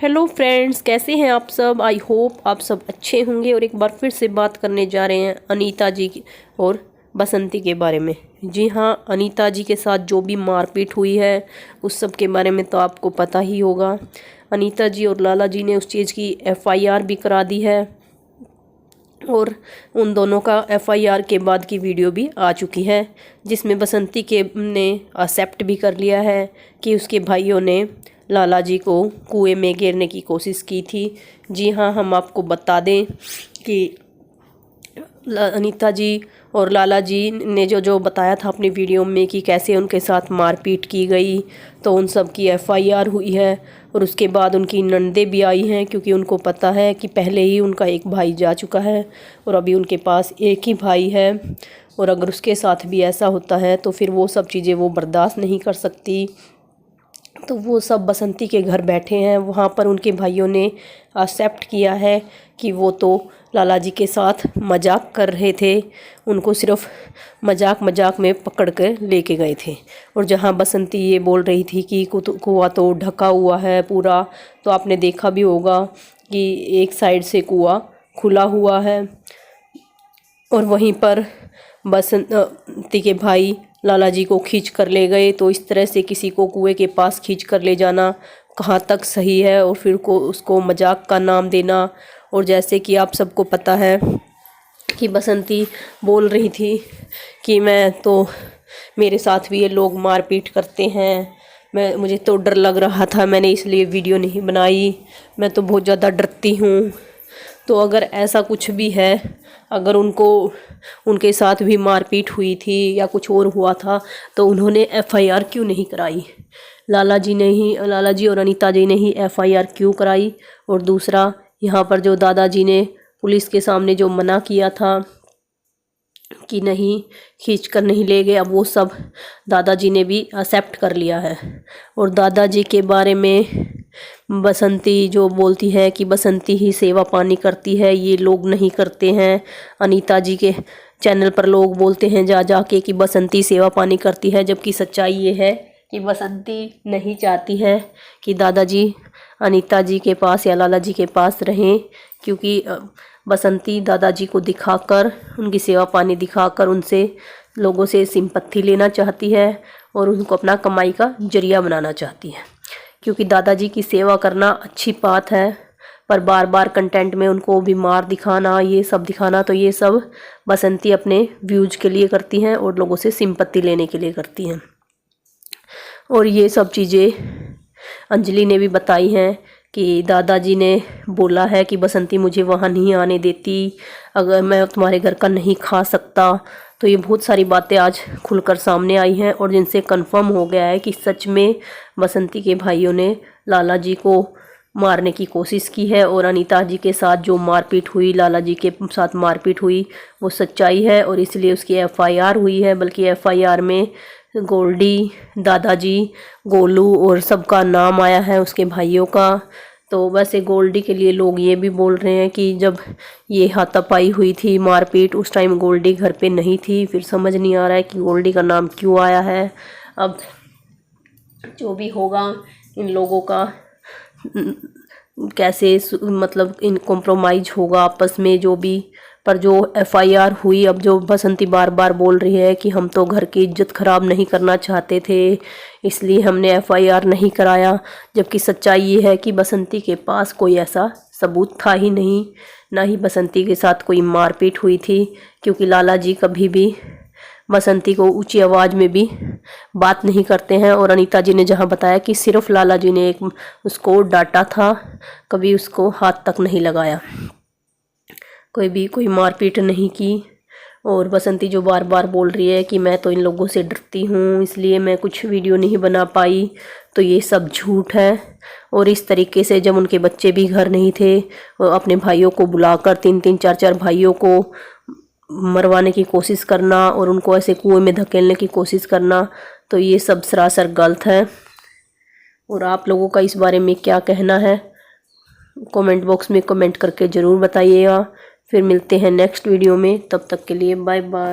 Hello friends, कैसे हैं आप सब। आई होप आप सब अच्छे होंगे। और एक बार फिर से बात करने जा रहे हैं अनीता जी की और बसंती के बारे में। जी हाँ, अनीता जी के साथ जो भी मारपीट हुई है उस सब के बारे में तो आपको पता ही होगा। अनीता जी और लाला जी ने उस चीज़ की एफआईआर भी करा दी है और उन दोनों का एफआईआर के बाद की वीडियो भी आ चुकी है, जिसमें बसंती के ने एक्सेप्ट भी कर लिया है कि उसके भाइयों ने लाला जी को कुएं में गिरने की कोशिश की थी। जी हाँ, हम आपको बता दें कि अनीता जी और लाला जी ने जो बताया था अपनी वीडियो में कि कैसे उनके साथ मारपीट की गई, तो उन सब की एफआईआर हुई है। और उसके बाद उनकी ननदें भी आई हैं, क्योंकि उनको पता है कि पहले ही उनका एक भाई जा चुका है और अभी उनके पास एक ही भाई है। और अगर उसके साथ भी ऐसा होता है तो फिर वो सब चीज़ें वो बर्दाश्त नहीं कर सकती। तो वो सब बसंती के घर बैठे हैं। वहाँ पर उनके भाइयों ने एक्सेप्ट किया है कि वो तो लाला जी के साथ मजाक कर रहे थे, उनको सिर्फ मजाक मजाक में पकड़ कर लेके गए थे। और जहाँ बसंती ये बोल रही थी कि कुआं तो ढका हुआ है पूरा, तो आपने देखा भी होगा कि एक साइड से कुआं खुला हुआ है और वहीं पर बसंती के भाई लाला जी को खींच कर ले गए। तो इस तरह से किसी को कुएं के पास खींच कर ले जाना कहाँ तक सही है, और फिर उसको मजाक का नाम देना। और जैसे कि आप सबको पता है कि बसंती बोल रही थी कि मेरे साथ भी ये लोग मारपीट करते हैं, मुझे तो डर लग रहा था, मैंने इसलिए वीडियो नहीं बनाई, मैं तो बहुत ज़्यादा डरती हूँ। तो अगर ऐसा कुछ भी है, अगर उनके साथ भी मारपीट हुई थी या कुछ और हुआ था, तो उन्होंने एफआईआर क्यों नहीं कराई। लाला जी और अनीता जी ने ही एफआईआर क्यों कराई। और दूसरा, यहाँ पर जो दादाजी ने पुलिस के सामने जो मना किया था कि नहीं, खींच कर नहीं ले गए, अब वो सब दादाजी ने भी एक्सेप्ट कर लिया है। और दादाजी के बारे में बसंती जो बोलती है कि बसंती ही सेवा पानी करती है, ये लोग नहीं करते हैं। अनीता जी के चैनल पर लोग बोलते हैं जा जा के कि बसंती सेवा पानी करती है, जबकि सच्चाई ये है कि बसंती नहीं चाहती है कि दादाजी अनीता जी के पास या लाला जी के पास रहें, क्योंकि बसंती दादाजी को दिखाकर, उनकी सेवा पानी दिखाकर उनसे लोगों से सिंपत्ति लेना चाहती है और उनको अपना कमाई का जरिया बनाना चाहती है। क्योंकि दादाजी की सेवा करना अच्छी बात है, पर बार बार कंटेंट में उनको बीमार दिखाना, ये सब दिखाना, तो ये सब बसंती अपने व्यूज के लिए करती हैं और लोगों से सिंपत्ति लेने के लिए करती हैं। और ये सब चीज़ें अंजलि ने भी बताई हैं कि दादाजी ने बोला है कि बसंती मुझे वहाँ नहीं आने देती, अगर मैं तुम्हारे घर का नहीं खा सकता। तो ये बहुत सारी बातें आज खुलकर सामने आई हैं और जिनसे कंफर्म हो गया है कि सच में बसंती के भाइयों ने लाला जी को मारने की कोशिश की है। और अनीता जी के साथ जो मारपीट हुई, लाला जी के साथ मारपीट हुई, वो सच्चाई है और इसलिए उसकी एफआईआर हुई है। बल्कि एफआईआर में गोल्डी, दादाजी, गोलू और सबका नाम आया है, उसके भाइयों का। तो वैसे गोल्डी के लिए लोग ये भी बोल रहे हैं कि जब ये हाथापाई हुई थी, मारपीट, उस टाइम गोल्डी घर पे नहीं थी। फिर समझ नहीं आ रहा है कि गोल्डी का नाम क्यों आया है। अब जो भी होगा, इन लोगों का कैसे मतलब इन कॉम्प्रोमाइज होगा आपस में जो भी। पर जो एफआईआर हुई, अब जो बसंती बार बार बोल रही है कि हम तो घर की इज्जत खराब नहीं करना चाहते थे, इसलिए हमने एफआईआर नहीं कराया, जबकि सच्चाई ये है कि बसंती के पास कोई ऐसा सबूत था ही नहीं, ना ही बसंती के साथ कोई मारपीट हुई थी। क्योंकि लाला जी कभी भी बसंती को ऊंची आवाज़ में भी बात नहीं करते हैं। और अनीता जी ने जहां बताया कि सिर्फ लाला जी ने उसको डांटा था, कभी उसको हाथ तक नहीं लगाया, कोई मारपीट नहीं की। और बसंती जो बार बार बोल रही है कि मैं तो इन लोगों से डरती हूँ, इसलिए मैं कुछ वीडियो नहीं बना पाई, तो ये सब झूठ है। और इस तरीके से जब उनके बच्चे भी घर नहीं थे, अपने भाइयों को बुलाकर 3-3, 4-4 भाइयों को मरवाने की कोशिश करना और उनको ऐसे कुएं में धकेलने की कोशिश करना, तो ये सब सरासर गलत है। और आप लोगों का इस बारे में क्या कहना है, कमेंट बॉक्स में कमेंट करके ज़रूर बताइएगा। फिर मिलते हैं नेक्स्ट वीडियो में, तब तक के लिए बाय बाय।